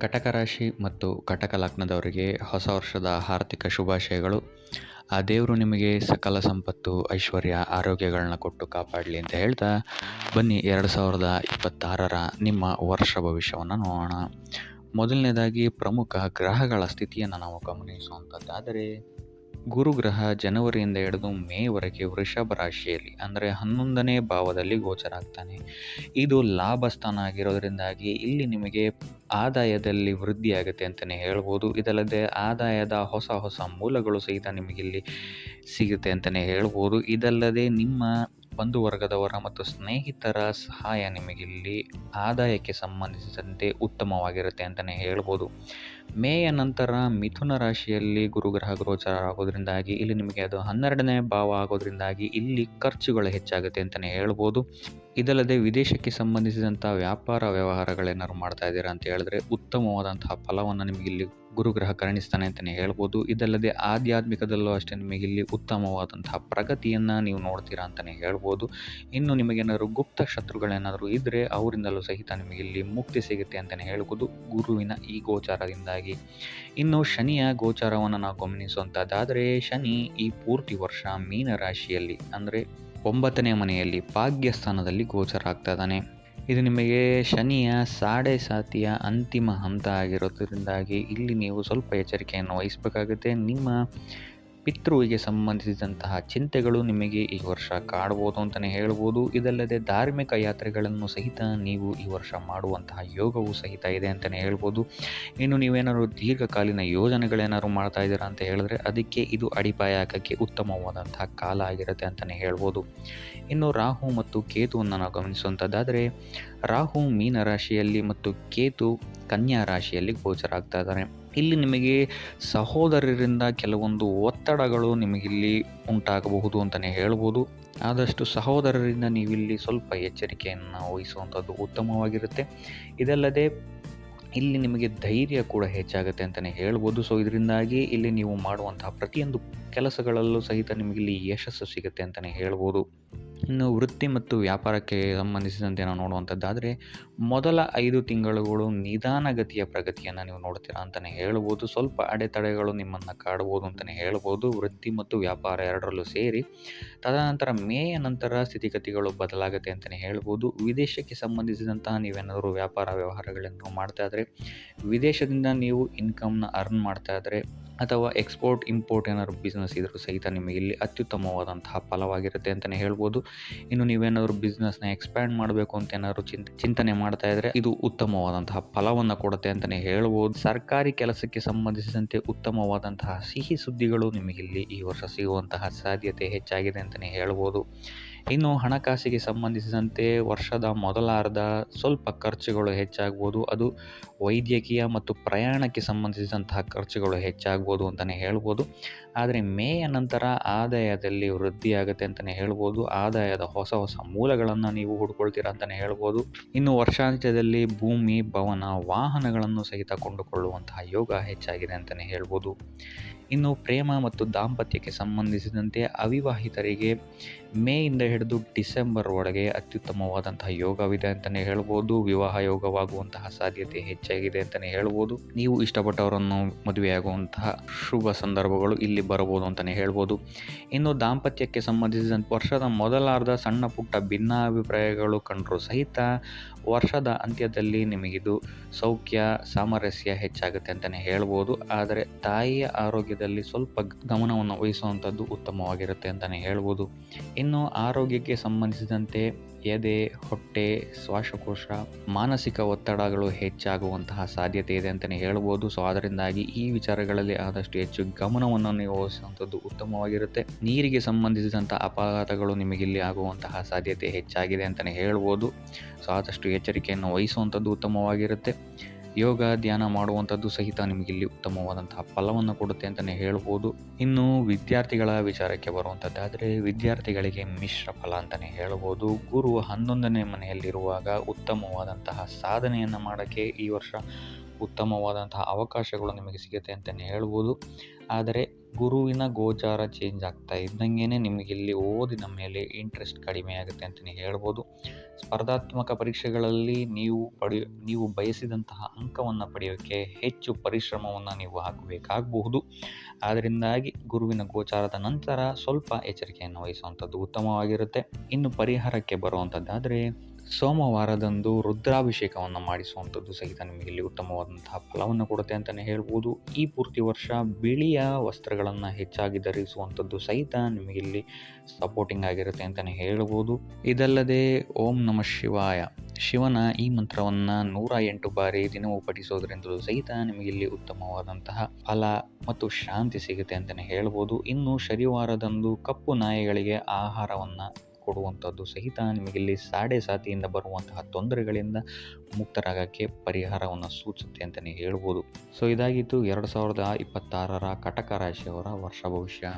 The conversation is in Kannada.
ಕಟಕ ರಾಶಿ ಮತ್ತು ಕಟಕ ಲಗ್ನದವರಿಗೆ ಹೊಸ ವರ್ಷದ ಆರ್ಥಿಕ ಶುಭಾಶಯಗಳು. ಆ ದೇವರು ನಿಮಗೆ ಸಕಲ ಸಂಪತ್ತು, ಐಶ್ವರ್ಯ, ಆರೋಗ್ಯಗಳನ್ನ ಕೊಟ್ಟು ಕಾಪಾಡಲಿ ಅಂತ ಹೇಳ್ತಾ, ಬನ್ನಿ 2026ರ ನಿಮ್ಮ ವರ್ಷ ಭವಿಷ್ಯವನ್ನು ನೋಡೋಣ. ಮೊದಲನೇದಾಗಿ ಪ್ರಮುಖ ಗ್ರಹಗಳ ಸ್ಥಿತಿಯನ್ನು ನಾವು ಗಮನಿಸುವಂಥದ್ದಾದರೆ, ಗುರುಗ್ರಹ ಜನವರಿಯಿಂದ ಹಿಡಿದು ಮೇವರೆಗೆ ವೃಷಭ ರಾಶಿಯಲ್ಲಿ ಅಂದರೆ 11ನೇ ಭಾವದಲ್ಲಿ ಗೋಚರ ಆಗ್ತಾನೆ. ಇದು ಲಾಭ ಸ್ಥಾನ ಆಗಿರೋದ್ರಿಂದಾಗಿ ಇಲ್ಲಿ ನಿಮಗೆ ಆದಾಯದಲ್ಲಿ ವೃದ್ಧಿ ಆಗುತ್ತೆ ಅಂತಲೇ ಹೇಳ್ಬೋದು. ಇದಲ್ಲದೆ ಆದಾಯದ ಹೊಸ ಹೊಸ ಮೂಲಗಳು ಸಹಿತ ನಿಮಗಿಲ್ಲಿ ಸಿಗುತ್ತೆ ಅಂತಲೇ ಹೇಳ್ಬೋದು. ಇದಲ್ಲದೆ ನಿಮ್ಮ ಬಂಧುವರ್ಗದವರ ಮತ್ತು ಸ್ನೇಹಿತರ ಸಹಾಯ ನಿಮಗಿಲ್ಲಿ ಆದಾಯಕ್ಕೆ ಸಂಬಂಧಿಸಿದಂತೆ ಉತ್ತಮವಾಗಿರುತ್ತೆ ಅಂತಲೇ ಹೇಳ್ಬೋದು. ಮೇಯ ನಂತರ ಮಿಥುನ ರಾಶಿಯಲ್ಲಿ ಗುರುಗ್ರಹ ಗೋಚರ ಆಗೋದ್ರಿಂದಾಗಿ ಇಲ್ಲಿ ನಿಮಗೆ ಅದು 12ನೇ ಭಾವ ಆಗೋದ್ರಿಂದಾಗಿ ಇಲ್ಲಿ ಖರ್ಚುಗಳು ಹೆಚ್ಚಾಗುತ್ತೆ ಅಂತಲೇ ಹೇಳ್ಬೋದು. ಇದಲ್ಲದೆ ವಿದೇಶಕ್ಕೆ ಸಂಬಂಧಿಸಿದಂಥ ವ್ಯಾಪಾರ ವ್ಯವಹಾರಗಳೇನಾದ್ರು ಮಾಡ್ತಾ ಇದ್ದೀರಾ ಅಂತ ಹೇಳಿದ್ರೆ ಉತ್ತಮವಾದಂತಹ ಫಲವನ್ನು ನಿಮಗಿಲ್ಲಿ ಗುರುಗ್ರಹ ಕರುಣಿಸ್ತಾನೆ ಅಂತಲೇ ಹೇಳ್ಬೋದು. ಇದಲ್ಲದೆ ಆಧ್ಯಾತ್ಮಿಕದಲ್ಲೂ ಅಷ್ಟೇ ನಿಮಗಿಲ್ಲಿ ಉತ್ತಮವಾದಂತಹ ಪ್ರಗತಿಯನ್ನು ನೀವು ನೋಡ್ತೀರಾ ಅಂತಲೇ ಹೇಳ್ಬೋದು. ಇನ್ನು ನಿಮಗೇನಾದ್ರು ಗುಪ್ತ ಶತ್ರುಗಳೇನಾದರೂ ಇದ್ದರೆ ಅವರಿಂದಲೂ ಸಹಿತ ನಿಮಗಿಲ್ಲಿ ಮುಕ್ತಿ ಸಿಗುತ್ತೆ ಅಂತಲೇ ಹೇಳ್ಬೋದು ಗುರುವಿನ ಈ ಗೋಚಾರದಿಂದಾಗಿ. ಇನ್ನು ಶನಿಯ ಗೋಚಾರವನ್ನು ನಾವು ಗಮನಿಸುವಂಥದ್ದಾದರೆ, ಶನಿ ಈ ಪೂರ್ತಿ ವರ್ಷ ಮೀನ ರಾಶಿಯಲ್ಲಿ ಅಂದರೆ 9ನೇ ಮನೆಯಲ್ಲಿ ಭಾಗ್ಯ ಸ್ಥಾನದಲ್ಲಿ ಗೋಚರ ಆಗ್ತಾ ಇದ್ದಾನೆ. ಇದು ನಿಮಗೆ ಶನಿಯ ಸಾಡೆ ಸಾತಿಯ ಅಂತಿಮ ಹಂತ ಆಗಿರೋದ್ರಿಂದಾಗಿ ಇಲ್ಲಿ ನೀವು ಸ್ವಲ್ಪ ಎಚ್ಚರಿಕೆಯನ್ನು ವಹಿಸಬೇಕಾಗುತ್ತೆ. ನಿಮ್ಮ ಪಿತೃವಿಗೆ ಸಂಬಂಧಿಸಿದಂತಹ ಚಿಂತೆಗಳು ನಿಮಗೆ ಈ ವರ್ಷ ಕಾಡ್ಬೋದು ಅಂತಲೇ ಹೇಳ್ಬೋದು. ಇದಲ್ಲದೆ ಧಾರ್ಮಿಕ ಯಾತ್ರೆಗಳನ್ನು ಸಹಿತ ನೀವು ಈ ವರ್ಷ ಮಾಡುವಂತಹ ಯೋಗವೂ ಸಹಿತ ಇದೆ ಅಂತಲೇ ಹೇಳ್ಬೋದು. ಇನ್ನು ನೀವೇನಾದ್ರು ದೀರ್ಘಕಾಲೀನ ಯೋಜನೆಗಳೇನಾದ್ರು ಮಾಡ್ತಾ ಇದ್ದೀರಾ ಅಂತ ಹೇಳಿದ್ರೆ ಅದಕ್ಕೆ ಇದು ಅಡಿಪಾಯ ಹಾಕೋಕ್ಕೆ ಉತ್ತಮವಾದಂತಹ ಕಾಲ ಆಗಿರುತ್ತೆ ಅಂತಲೇ ಹೇಳ್ಬೋದು. ಇನ್ನು ರಾಹು ಮತ್ತು ಕೇತುವನ್ನು ನಾವು ಗಮನಿಸುವಂಥದ್ದಾದರೆ, ರಾಹು ಮೀನ ರಾಶಿಯಲ್ಲಿ ಮತ್ತು ಕೇತು ಕನ್ಯಾ ರಾಶಿಯಲ್ಲಿ ಗೋಚರ ಆಗ್ತಾ ಇದ್ದಾರೆ. ಇಲ್ಲಿ ನಿಮಗೆ ಸಹೋದರರಿಂದ ಕೆಲವೊಂದು ಒತ್ತಡಗಳು ನಿಮಗಿಲ್ಲಿ ಉಂಟಾಗಬಹುದು ಅಂತಲೇ ಹೇಳ್ಬೋದು. ಆದಷ್ಟು ಸಹೋದರರಿಂದ ನೀವಿಲ್ಲಿ ಸ್ವಲ್ಪ ಎಚ್ಚರಿಕೆಯನ್ನು ವಹಿಸುವಂಥದ್ದು ಉತ್ತಮವಾಗಿರುತ್ತೆ. ಇದಲ್ಲದೆ ಇಲ್ಲಿ ನಿಮಗೆ ಧೈರ್ಯ ಕೂಡ ಹೆಚ್ಚಾಗುತ್ತೆ ಅಂತಲೇ ಹೇಳ್ಬೋದು. ಸೊ ಇದರಿಂದಾಗಿ ಇಲ್ಲಿ ನೀವು ಮಾಡುವಂತಹ ಪ್ರತಿಯೊಂದು ಕೆಲಸಗಳಲ್ಲೂ ಸಹಿತ ನಿಮಗಿಲ್ಲಿ ಯಶಸ್ಸು ಸಿಗುತ್ತೆ ಅಂತಲೇ ಹೇಳ್ಬೋದು. ಇನ್ನು ವೃತ್ತಿ ಮತ್ತು ವ್ಯಾಪಾರಕ್ಕೆ ಸಂಬಂಧಿಸಿದಂತೆ ನಾವು ನೋಡುವಂಥದ್ದಾದರೆ, ಮೊದಲ 5 ತಿಂಗಳುಗಳು ನಿಧಾನಗತಿಯ ಪ್ರಗತಿಯನ್ನು ನೀವು ನೋಡ್ತೀರಾ ಅಂತಲೇ ಹೇಳ್ಬೋದು. ಸ್ವಲ್ಪ ಅಡೆತಡೆಗಳು ನಿಮ್ಮನ್ನು ಕಾಡ್ಬೋದು ಅಂತಲೇ ಹೇಳ್ಬೋದು, ವೃತ್ತಿ ಮತ್ತು ವ್ಯಾಪಾರ ಎರಡರಲ್ಲೂ ಸೇರಿ. ತದನಂತರ ಮೇಯ ನಂತರ ಸ್ಥಿತಿಗತಿಗಳು ಬದಲಾಗುತ್ತೆ ಅಂತಲೇ ಹೇಳ್ಬೋದು. ವಿದೇಶಕ್ಕೆ ಸಂಬಂಧಿಸಿದಂತಹ ನೀವೇನಾದರೂ ವ್ಯಾಪಾರ ವ್ಯವಹಾರಗಳನ್ನು ಮಾಡ್ತಾ ಇದ್ದರೆ, ವಿದೇಶದಿಂದ ನೀವು ಇನ್ಕಮ್ನ ಅರ್ನ್ ಮಾಡ್ತಾ ಇದ್ದರೆ ಅಥವಾ ಎಕ್ಸ್ಪೋರ್ಟ್ ಇಂಪೋರ್ಟ್ ಏನಾದ್ರು ಬಿಸ್ನೆಸ್ ಇದ್ರೂ ಸಹಿತ ನಿಮಗೆ ಇಲ್ಲಿ ಅತ್ಯುತ್ತಮವಾದಂತಹ ಫಲವಾಗಿರುತ್ತೆ ಅಂತಲೇ ಹೇಳ್ಬೋದು. ಇನ್ನು ನೀವೇನಾದರೂ ಬಿಸ್ನೆಸ್ನ ಎಕ್ಸ್ಪ್ಯಾಂಡ್ ಮಾಡಬೇಕು ಅಂತ ಏನಾದರೂ ಚಿಂತನೆ ಮಾಡ್ತಾ ಇದ್ದರೆ ಇದು ಉತ್ತಮವಾದಂತಹ ಫಲವನ್ನು ಕೊಡುತ್ತೆ ಅಂತಲೇ ಹೇಳ್ಬೋದು. ಸರ್ಕಾರಿ ಕೆಲಸಕ್ಕೆ ಸಂಬಂಧಿಸಿದಂತೆ ಉತ್ತಮವಾದಂತಹ ಸಿಹಿ ಸುದ್ದಿಗಳು ನಿಮಗಿಲ್ಲಿ ಈ ವರ್ಷ ಸಿಗುವಂತಹ ಸಾಧ್ಯತೆ ಹೆಚ್ಚಾಗಿದೆ ಅಂತಲೇ ಹೇಳ್ಬೋದು. ಇನ್ನು ಹಣಕಾಸಿಗೆ ಸಂಬಂಧಿಸಿದಂತೆ ವರ್ಷದ ಮೊದಲ ಅರ್ಧ ಸ್ವಲ್ಪ ಖರ್ಚುಗಳು ಹೆಚ್ಚಾಗ್ಬೋದು. ಅದು ವೈದ್ಯಕೀಯ ಮತ್ತು ಪ್ರಯಾಣಕ್ಕೆ ಸಂಬಂಧಿಸಿದಂತಹ ಖರ್ಚುಗಳು ಹೆಚ್ಚಾಗ್ಬೋದು ಅಂತಲೇ ಹೇಳ್ಬೋದು. ಆದರೆ ಮೇಯ ನಂತರ ಆದಾಯದಲ್ಲಿ ವೃದ್ಧಿ ಆಗುತ್ತೆ ಅಂತಲೇ ಹೇಳ್ಬೋದು. ಆದಾಯದ ಹೊಸ ಹೊಸ ಮೂಲಗಳನ್ನು ನೀವು ಹುಡ್ಕೊಳ್ತೀರಾ ಅಂತಲೇ ಹೇಳ್ಬೋದು. ಇನ್ನು ವರ್ಷಾಂತ್ಯದಲ್ಲಿ ಭೂಮಿ, ಭವನ, ವಾಹನಗಳನ್ನು ಸಹಿತ ಕೊಂಡುಕೊಳ್ಳುವಂತಹ ಯೋಗ ಹೆಚ್ಚಾಗಿದೆ ಅಂತಲೇ ಹೇಳ್ಬೋದು. ಇನ್ನು ಪ್ರೇಮ ಮತ್ತು ದಾಂಪತ್ಯಕ್ಕೆ ಸಂಬಂಧಿಸಿದಂತೆ ಅವಿವಾಹಿತರಿಗೆ ಮೇಯಿಂದ ಹಿಡಿದು ಡಿಸೆಂಬರ್ ಒಳಗೆ ಅತ್ಯುತ್ತಮವಾದಂತಹ ಯೋಗವಿದೆ ಅಂತಲೇ ಹೇಳ್ಬೋದು. ವಿವಾಹ ಯೋಗವಾಗುವಂತಹ ಸಾಧ್ಯತೆ ಹೆಚ್ಚಾಗಿದೆ ಅಂತಲೇ ಹೇಳ್ಬೋದು. ನೀವು ಇಷ್ಟಪಟ್ಟವರನ್ನು ಮದುವೆಯಾಗುವಂತಹ ಶುಭ ಸಂದರ್ಭಗಳು ಇಲ್ಲಿ ಬರಬಹುದು ಅಂತಲೇ ಹೇಳ್ಬೋದು. ಇನ್ನು ದಾಂಪತ್ಯಕ್ಕೆ ಸಂಬಂಧಿಸಿದಂತೆ ವರ್ಷದ ಮೊದಲಾರ್ಧ ಸಣ್ಣ ಪುಟ್ಟ ಭಿನ್ನಾಭಿಪ್ರಾಯಗಳು ಕಂಡರೂ ಸಹಿತ ವರ್ಷದ ಅಂತ್ಯದಲ್ಲಿ ನಿಮಗಿದು ಸೌಖ್ಯ, ಸಾಮರಸ್ಯ ಹೆಚ್ಚಾಗುತ್ತೆ ಅಂತಲೇ ಹೇಳ್ಬೋದು. ಆದರೆ ತಾಯಿಯ ಆರೋಗ್ಯದಲ್ಲಿ ಸ್ವಲ್ಪ ಗಮನವನ್ನು ವಹಿಸುವಂಥದ್ದು ಉತ್ತಮವಾಗಿರುತ್ತೆ ಅಂತಲೇ ಹೇಳ್ಬೋದು. ಇನ್ನು ಆರೋಗ್ಯಕ್ಕೆ ಸಂಬಂಧಿಸಿದಂತೆ ಎದೆ, ಹೊಟ್ಟೆ, ಶ್ವಾಸಕೋಶ, ಮಾನಸಿಕ ಒತ್ತಡಗಳು ಹೆಚ್ಚಾಗುವಂತಹ ಸಾಧ್ಯತೆ ಇದೆ ಅಂತಲೇ ಹೇಳ್ಬೋದು. ಸೊ ಅದರಿಂದಾಗಿ ಈ ವಿಚಾರಗಳಲ್ಲಿ ಆದಷ್ಟು ಹೆಚ್ಚು ಗಮನವನ್ನು ನೀವು ವಹಿಸುವಂಥದ್ದು ಉತ್ತಮವಾಗಿರುತ್ತೆ. ನೀರಿಗೆ ಸಂಬಂಧಿಸಿದಂಥ ಅಪಘಾತಗಳು ನಿಮಗಿಲ್ಲಿ ಆಗುವಂತಹ ಸಾಧ್ಯತೆ ಹೆಚ್ಚಾಗಿದೆ ಅಂತಲೇ ಹೇಳ್ಬೋದು. ಸೊ ಆದಷ್ಟು ಎಚ್ಚರಿಕೆಯನ್ನು ವಹಿಸುವಂಥದ್ದು ಉತ್ತಮವಾಗಿರುತ್ತೆ. ಯೋಗ, ಧ್ಯಾನ ಮಾಡುವಂಥದ್ದು ಸಹಿತ ನಿಮಗಿಲ್ಲಿ ಉತ್ತಮವಾದಂತಹ ಫಲವನ್ನು ಕೊಡುತ್ತೆ ಅಂತಲೇ ಹೇಳ್ಬೋದು. ಇನ್ನು ವಿದ್ಯಾರ್ಥಿಗಳ ವಿಚಾರಕ್ಕೆ ಬರುವಂಥದ್ದಾದರೆ, ವಿದ್ಯಾರ್ಥಿಗಳಿಗೆ ಮಿಶ್ರ ಫಲ ಅಂತಲೇ ಹೇಳ್ಬೋದು. ಗುರು 11ನೇ ಮನೆಯಲ್ಲಿರುವಾಗ ಉತ್ತಮವಾದಂತಹ ಸಾಧನೆಯನ್ನು ಮಾಡೋಕ್ಕೆ ಈ ವರ್ಷ ಉತ್ತಮವಾದಂತಹ ಅವಕಾಶಗಳು ನಿಮಗೆ ಸಿಗುತ್ತೆ ಅಂತಲೇ ಹೇಳ್ಬೋದು. ಆದರೆ ಗುರುವಿನ ಗೋಚಾರ ಚೇಂಜ್ ಆಗ್ತಾ ಇದ್ದಂಗೆ ನಿಮಗೆ ಇಲ್ಲಿ ಓದಿನ ಮೇಲೆ ಇಂಟ್ರೆಸ್ಟ್ ಕಡಿಮೆ ಆಗುತ್ತೆ ಅಂತಲೇ ಹೇಳ್ಬೋದು. ಸ್ಪರ್ಧಾತ್ಮಕ ಪರೀಕ್ಷೆಗಳಲ್ಲಿ ನೀವು ಬಯಸಿದಂತಹ ಅಂಕವನ್ನು ಪಡೆಯೋಕ್ಕೆ ಹೆಚ್ಚು ಪರಿಶ್ರಮವನ್ನು ನೀವು ಹಾಕಬೇಕಾಗಬಹುದು. ಆದ್ದರಿಂದಾಗಿ ಗುರುವಿನ ಗೋಚಾರದ ನಂತರ ಸ್ವಲ್ಪ ಎಚ್ಚರಿಕೆಯನ್ನು ವಹಿಸುವಂಥದ್ದು ಉತ್ತಮವಾಗಿರುತ್ತೆ. ಇನ್ನು ಪರಿಹಾರಕ್ಕೆ ಬರುವಂಥದ್ದಾದರೆ ಸೋಮವಾರದಂದು ರುದ್ರಾಭಿಷೇಕವನ್ನು ಮಾಡಿಸುವಂಥದ್ದು ಸಹಿತ ನಿಮಗೆ ಇಲ್ಲಿ ಉತ್ತಮವಾದಂತಹ ಫಲವನ್ನು ಕೊಡುತ್ತೆ ಅಂತಲೇ ಹೇಳ್ಬೋದು. ಈ ಪೂರ್ತಿ ವರ್ಷ ಬಿಳಿಯ ವಸ್ತ್ರಗಳನ್ನು ಹೆಚ್ಚಾಗಿ ಧರಿಸುವಂಥದ್ದು ಸಹಿತ ನಿಮಗಿಲ್ಲಿ ಸಪೋರ್ಟಿಂಗ್ ಆಗಿರುತ್ತೆ ಅಂತಲೇ ಹೇಳ್ಬೋದು. ಇದಲ್ಲದೆ ಓಂ ನಮಃ ಶಿವಾಯ ಶಿವನ ಈ ಮಂತ್ರವನ್ನು 108 ಬಾರಿ ದಿನವೂ ಪಠಿಸೋದ್ರಿಂದಲೂ ಸಹಿತ ನಿಮಗಿಲ್ಲಿ ಉತ್ತಮವಾದಂತಹ ಫಲ ಮತ್ತು ಶಾಂತಿ ಸಿಗುತ್ತೆ ಅಂತಲೇ ಹೇಳ್ಬೋದು. ಇನ್ನು ಶನಿವಾರದಂದು ಕಪ್ಪು ನಾಯಿಗಳಿಗೆ ಆಹಾರವನ್ನು ಕೊಡುವಂಥದ್ದು ಸಹಿತ ನಿಮಗಿಲ್ಲಿ ಸಾಡೆ ಸಾತಿಯಿಂದ ಬರುವಂತಹ ತೊಂದರೆಗಳಿಂದ ಮುಕ್ತರಾಗಕ್ಕೆ ಪರಿಹಾರವನ್ನು ಸೂಚಿಸುತ್ತೆ ಅಂತಲೇ ಹೇಳ್ಬೋದು. ಸೊ ಇದಾಗಿತ್ತು 2026ರ ಕಟಕ ರಾಶಿಯವರ ವರ್ಷ ಭವಿಷ್ಯ.